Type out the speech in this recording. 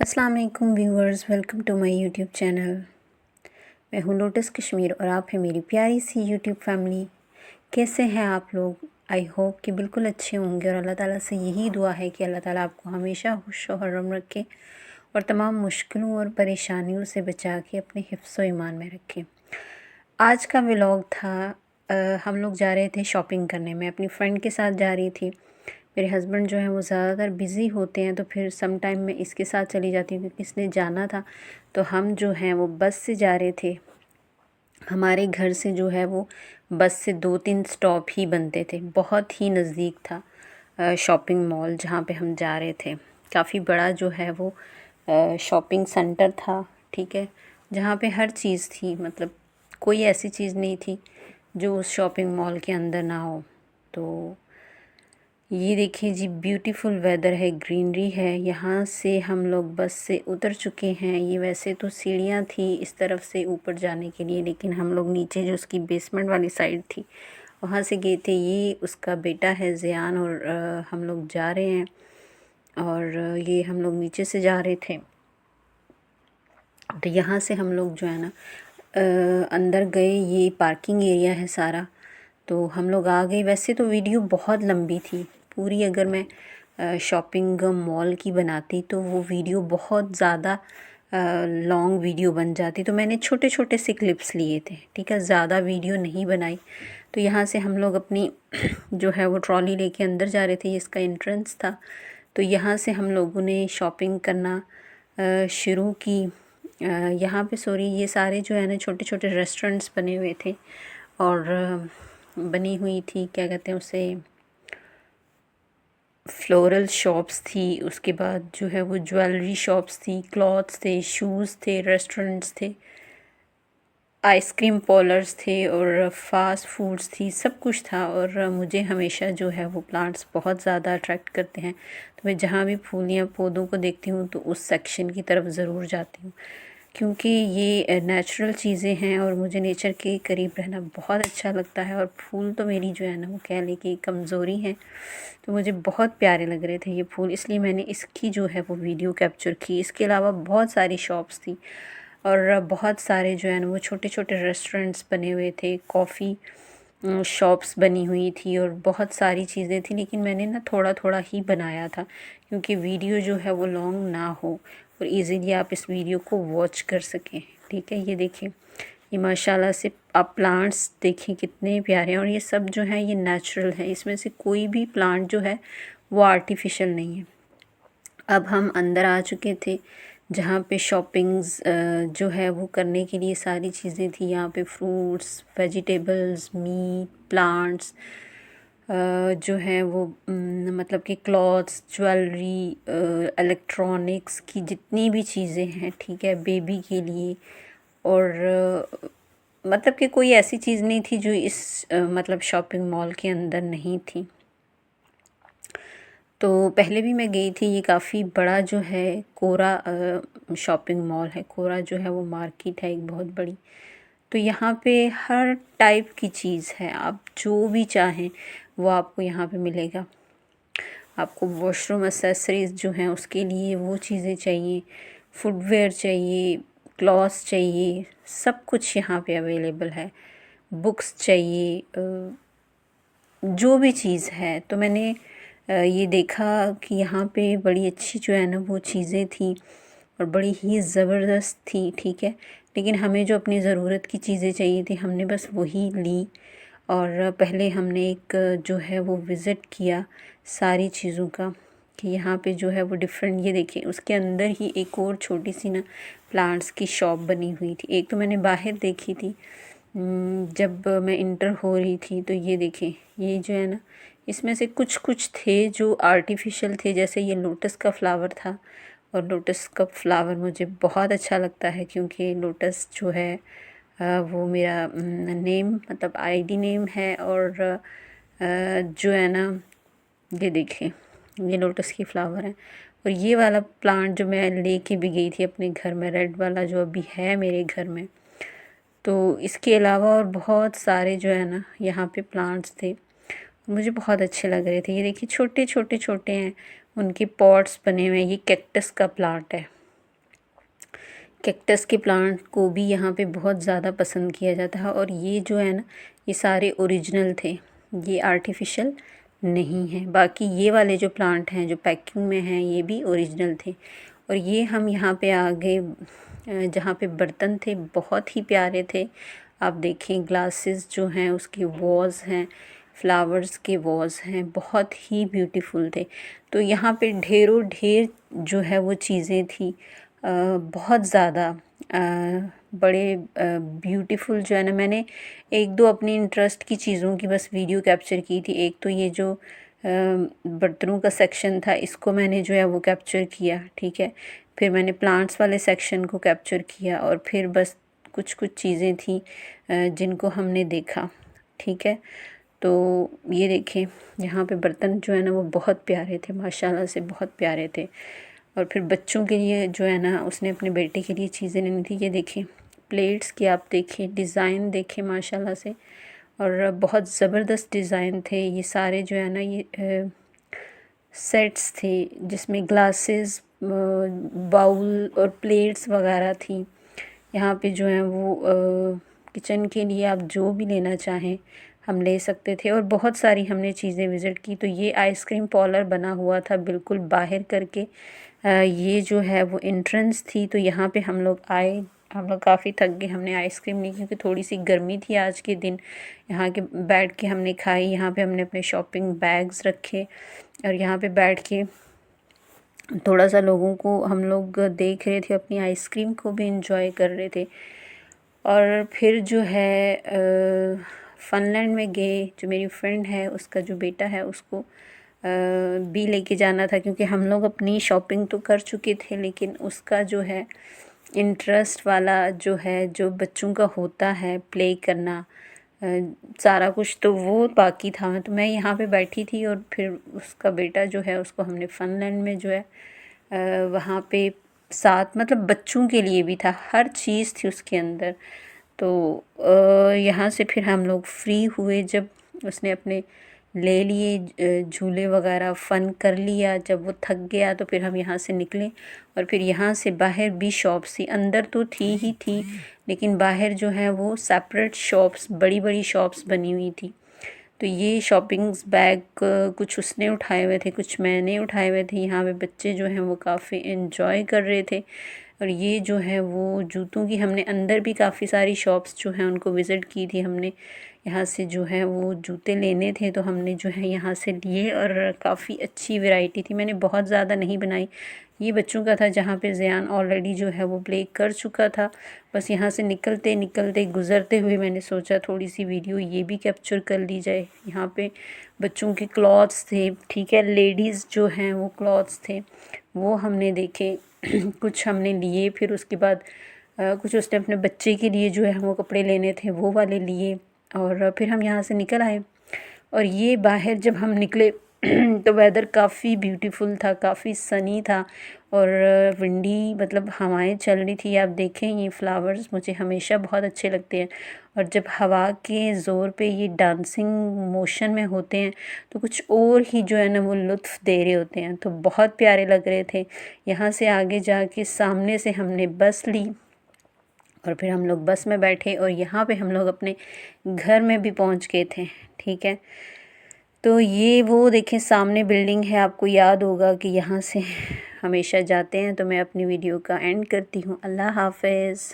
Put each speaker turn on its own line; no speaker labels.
अस्सलाम वालेकुम viewers, welcome to my YouTube channel. मैं हूँ लोटस कश्मीर और आप हैं मेरी प्यारी सी यूट्यूब फैमिली। कैसे हैं आप लोग? आई होप कि बिल्कुल अच्छे होंगे और अल्लाह ताला से यही दुआ है कि अल्लाह ताला आपको हमेशा खुश व हर्रम रखे और तमाम मुश्किलों और परेशानियों से बचा के अपने हिफ्ज़ व ईमान में रखे। आज का व्लॉग था, हम लोग जा रहे थे शॉपिंग करने। मैं अपनी फ्रेंड के साथ जा रही थी। मेरे हस्बैंड जो हैं वो ज़्यादातर बिज़ी होते हैं, तो फिर सम टाइम मैं इसके साथ चली जाती हूँ क्योंकि इसने जाना था। तो हम जो हैं वो बस से जा रहे थे। हमारे घर से जो है वो बस से 2-3 स्टॉप ही बनते थे। बहुत ही नज़दीक था शॉपिंग मॉल जहाँ पे हम जा रहे थे। काफ़ी बड़ा जो है वो शॉपिंग सेंटर था, ठीक है, जहाँ पे हर चीज़ थी। मतलब कोई ऐसी चीज़ नहीं थी जो उस शॉपिंग मॉल के अंदर ना हो। तो ये देखिए जी, ब्यूटीफुल वेदर है, ग्रीनरी है। यहाँ से हम लोग बस से उतर चुके हैं। ये वैसे तो सीढ़ियाँ थी इस तरफ से ऊपर जाने के लिए, लेकिन हम लोग नीचे जो उसकी बेसमेंट वाली साइड थी वहाँ से गए थे। ये उसका बेटा है ज़ियान और हम लोग जा रहे हैं और ये हम लोग नीचे से जा रहे थे। तो यहाँ से हम लोग जो है ना अंदर गए। ये पार्किंग एरिया है सारा, तो हम लोग आ गए। वैसे तो वीडियो बहुत लंबी थी पूरी, अगर मैं शॉपिंग मॉल की बनाती तो वो वीडियो बहुत ज़्यादा लॉन्ग वीडियो बन जाती। तो मैंने छोटे छोटे से क्लिप्स लिए थे, ठीक है, ज़्यादा वीडियो नहीं बनाई। तो यहाँ से हम लोग अपनी जो है वो ट्रॉली लेके अंदर जा रहे थे। ये इसका एंट्रेंस था। तो यहाँ से हम लोगों ने शॉपिंग करना शुरू की। यहाँ पे सॉरी, ये सारे जो है ना छोटे छोटे रेस्टोरेंट्स बने हुए थे और बनी हुई थी, क्या कहते हैं उसे, फ्लोरल शॉप्स थी। उसके बाद जो है वो ज्वेलरी शॉप्स थी, क्लॉथ्स थे, शूज़ थे, रेस्टोरेंट्स थे, आइसक्रीम पार्लर्स थे और फास्ट फूड्स थी, सब कुछ था। और मुझे हमेशा जो है वो प्लांट्स बहुत ज़्यादा अट्रैक्ट करते हैं। तो मैं जहाँ भी फूल या पौधों को देखती हूँ तो उस सेक्शन की तरफ ज़रूर जाती हूँ, क्योंकि ये नेचुरल चीज़ें हैं और मुझे नेचर के करीब रहना बहुत अच्छा लगता है। और फूल तो मेरी जो है ना वो कह लें कि कमज़ोरी है, तो मुझे बहुत प्यारे लग रहे थे ये फूल, इसलिए मैंने इसकी जो है वो वीडियो कैप्चर की। इसके अलावा बहुत सारी शॉप्स थी और बहुत सारे जो है ना वो छोटे छोटे रेस्टोरेंट्स बने हुए थे, कॉफ़ी शॉप्स बनी हुई थी और बहुत सारी चीज़ें थी। लेकिन मैंने ना थोड़ा थोड़ा ही बनाया था क्योंकि वीडियो जो है वो लॉन्ग ना हो और इजीली आप इस वीडियो को वॉच कर सकें, ठीक है। ये देखें, ये माशाल्लाह से आप प्लांट्स देखें कितने प्यारे हैं और ये सब जो है ये नेचुरल है। इसमें से कोई भी प्लांट जो है वो आर्टिफिशियल नहीं है। अब हम अंदर आ चुके थे जहाँ पे शॉपिंग्स जो है वो करने के लिए सारी चीज़ें थी। यहाँ पे फ्रूट्स, वेजिटेबल्स, मीट, प्लांट्स, जो है वो मतलब कि क्लॉथ्स, ज्वेलरी, इलेक्ट्रॉनिक्स की जितनी भी चीज़ें हैं, ठीक है, बेबी के लिए। और मतलब कि कोई ऐसी चीज़ नहीं थी जो इस मतलब शॉपिंग मॉल के अंदर नहीं थी। तो पहले भी मैं गई थी। ये काफ़ी बड़ा जो है कोरा शॉपिंग मॉल है। कोरा जो है वो मार्केट है एक बहुत बड़ी। तो यहाँ पे हर टाइप की चीज़ है, आप जो भी चाहें वो आपको यहाँ पे मिलेगा। आपको वॉशरूम एक्सेसरीज़ जो हैं उसके लिए वो चीज़ें चाहिए, फुटवेयर चाहिए, क्लॉथ्स चाहिए, सब कुछ यहाँ पे अवेलेबल है। बुक्स चाहिए, जो भी चीज़ है। तो मैंने ये देखा कि यहाँ पे बड़ी अच्छी जो है ना वो चीज़ें थी और बड़ी ही ज़बरदस्त थी, ठीक है। लेकिन हमें जो अपनी ज़रूरत की चीज़ें चाहिए थी हमने बस वही ली। और पहले हमने एक जो है वो विज़िट किया सारी चीज़ों का कि यहाँ पे जो है वो डिफरेंट, ये देखिए उसके अंदर ही एक और छोटी सी ना प्लांट्स की शॉप बनी हुई थी। एक तो मैंने बाहर देखी थी जब मैं इंटर हो रही थी। तो ये देखें, ये जो है ना इसमें से कुछ कुछ थे जो आर्टिफिशियल थे, जैसे ये लोटस का फ्लावर था। और लोटस का फ्लावर मुझे बहुत अच्छा लगता है क्योंकि लोटस जो है वो मेरा नेम मतलब आईडी नेम है। और जो है ना ये देखिए, ये लोटस की फ्लावर है। और ये वाला प्लांट जो मैं लेके भी गई थी अपने घर में, रेड वाला जो अभी है मेरे घर में। तो इसके अलावा और बहुत सारे जो है ना यहाँ पे प्लांट्स थे, मुझे बहुत अच्छे लग रहे थे। ये देखिए छोटे छोटे छोटे हैं, उनके पॉट्स बने हुए हैं। ये कैक्टस का प्लांट है, कैक्टस के प्लांट को भी यहाँ पे बहुत ज़्यादा पसंद किया जाता है। और ये जो है ना, ये सारे ओरिजिनल थे, ये आर्टिफिशियल नहीं है। बाकी ये वाले जो प्लांट हैं जो पैकिंग में हैं ये भी ओरिजिनल थे। और ये हम यहाँ पे आ गए जहाँ पे बर्तन थे, बहुत ही प्यारे थे। आप देखें ग्लासेस जो हैं उसकी वॉज हैं, फ्लावर्स के वॉज हैं, बहुत ही ब्यूटीफुल थे। तो यहाँ पे ढेरों ढेर जो है वो चीज़ें थी, बहुत ज़्यादा बड़े ब्यूटीफुल जो है ना। मैंने एक दो अपनी इंटरेस्ट की चीज़ों की बस वीडियो कैप्चर की थी। एक तो ये जो बर्तनों का सेक्शन था इसको मैंने जो है वो कैप्चर किया, ठीक है। फिर मैंने प्लांट्स वाले सेक्शन को कैप्चर किया और फिर बस कुछ कुछ चीज़ें थी जिनको हमने देखा, ठीक है। तो ये देखें यहाँ पे बर्तन जो है ना वो बहुत प्यारे थे, माशाल्लाह से बहुत प्यारे थे। और फिर बच्चों के लिए जो है ना उसने अपने बेटे के लिए चीज़ें लेनी थी। ये देखें प्लेट्स की, आप देखें डिज़ाइन देखें माशाल्लाह से, और बहुत ज़बरदस्त डिज़ाइन थे। ये सारे जो है ना ये सेट्स थे जिसमें ग्लासेस, बाउल और प्लेट्स वगैरह थी। यहाँ पे जो है वो किचन के लिए आप जो भी लेना चाहें हम ले सकते थे। और बहुत सारी हमने चीज़ें विज़िट की। तो ये आइसक्रीम पार्लर बना हुआ था बिल्कुल बाहर करके, ये जो है वो एंट्रेंस थी। तो यहाँ पे हम लोग आए, हम लोग काफ़ी थक गए, हमने आइसक्रीम ली क्योंकि थोड़ी सी गर्मी थी आज के दिन। यहाँ के बैठ के हमने खाई, यहाँ पे हमने अपने शॉपिंग बैग्स रखे और यहाँ पे बैठ के थोड़ा सा लोगों को हम लोग देख रहे थे, अपनी आइसक्रीम को भी इंजॉय कर रहे थे। और फिर जो है फ़नलैंड में गए। जो मेरी फ्रेंड है उसका जो बेटा है उसको भी लेके जाना था क्योंकि हम लोग अपनी शॉपिंग तो कर चुके थे, लेकिन उसका जो है इंटरेस्ट वाला जो है, जो बच्चों का होता है प्ले करना, सारा कुछ, तो वो बाकी था। तो मैं यहाँ पे बैठी थी और फिर उसका बेटा जो है उसको हमने फ़नलैंड में जो है वहाँ पे साथ, मतलब बच्चों के लिए भी था, हर चीज़ थी उसके अंदर। तो यहाँ से फिर हम लोग फ्री हुए जब उसने अपने ले लिए झूले वगैरह, फ़न कर लिया। जब वो थक गया तो फिर हम यहाँ से निकले। और फिर यहाँ से बाहर भी शॉप्स थी, अंदर तो थी ही थी लेकिन बाहर जो है वो सेपरेट शॉप्स, बड़ी बड़ी शॉप्स बनी हुई थी। तो ये शॉपिंग्स बैग कुछ उसने उठाए हुए थे, कुछ मैंने उठाए हुए थे। यहाँ पे बच्चे जो हैं वो काफ़ी इन्जॉय कर रहे थे। और ये जो है वो जूतों की, हमने अंदर भी काफ़ी सारी शॉप्स जो हैं उनको विज़िट की थी हमने। यहाँ से जो है वो जूते लेने थे तो हमने जो है यहाँ से लिए और काफ़ी अच्छी वैरायटी थी। मैंने बहुत ज़्यादा नहीं बनाई, ये बच्चों का था जहाँ पे ज़ियान ऑलरेडी जो है वो प्ले कर चुका था। बस यहाँ से निकलते निकलते गुज़रते हुए मैंने सोचा थोड़ी सी वीडियो ये भी कैप्चर कर ली जाए। यहाँ पे बच्चों के क्लॉथ्स थे, ठीक है, लेडीज़ जो हैं वो क्लॉथ्स थे वो हमने देखे कुछ हमने लिए। फिर उसके बाद कुछ उसने अपने बच्चे के लिए जो है वो कपड़े लेने थे वो वाले लिए। और फिर हम यहाँ से निकल आए। और ये बाहर जब हम निकले तो वेदर काफ़ी ब्यूटीफुल था, काफ़ी सनी था और विंडी, मतलब हवाएं चल रही थी। आप देखें ये फ्लावर्स मुझे हमेशा बहुत अच्छे लगते हैं और जब हवा के ज़ोर पे ये डांसिंग मोशन में होते हैं तो कुछ और ही जो है ना वो लुत्फ़ दे रहे होते हैं, तो बहुत प्यारे लग रहे थे। यहाँ से आगे जाके सामने से हमने बस ली और फिर हम लोग बस में बैठे और यहाँ पे हम लोग अपने घर में भी पहुँच गए थे, ठीक है। तो ये वो देखें सामने बिल्डिंग है, आपको याद होगा कि यहाँ से हमेशा जाते हैं। तो मैं अपनी वीडियो का एंड करती हूँ। अल्लाह हाफ़िज़।